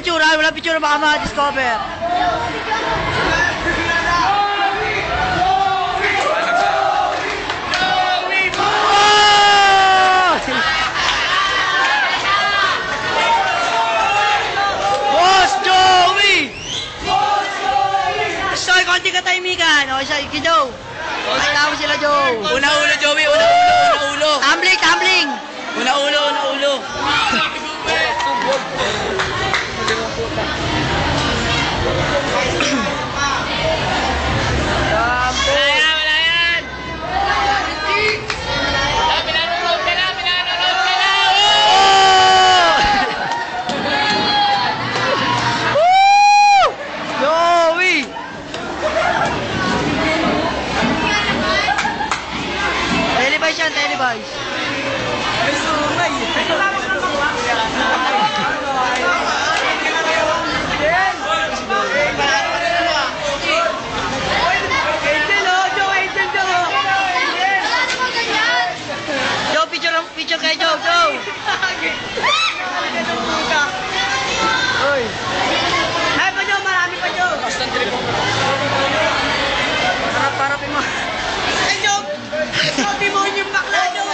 picture, wala picture, baka ma-discover. Boss Joey! So, konti ka tahimikan. O, isa, Joe. Makita mo sila, Joe. Una ulo, Joey. Una ulo. Tumbling. Una ulo. Wala yan. Pinanunod ka na. Joey! Televised yan, televised. May sumay. Joe, picture kay Joe. Uy. Ay pa Joe, marami pa Joe. Harap-harapin mo. Ay Joe! Sabi mo yung bakla Joe.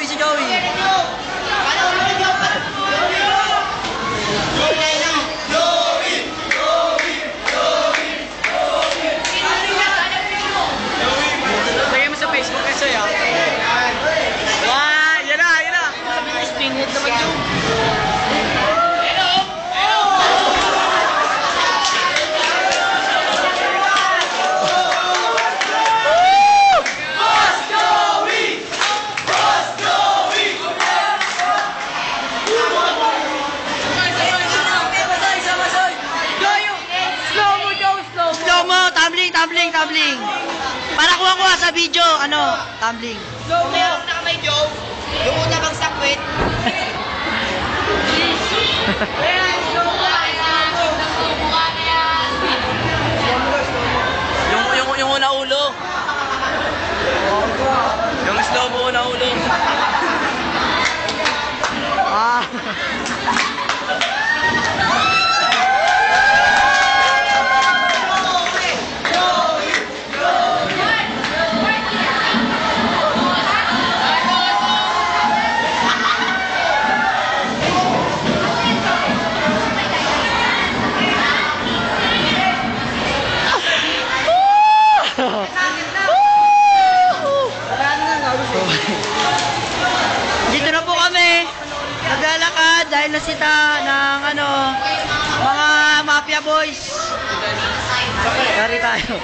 Si Joey. Lagay mo sa Facebook kasi ya. Wow, yan na. Spinhead naman yung. Tumbling. Para kuha sa video, tumbling. Meron na kamay, Joe. Yung una bang sakwit. Yung una ulo. Yung slow mo una ulo. Dito na po kami naglalakad dahil nasita ng mga mafia boys. Dari tayo.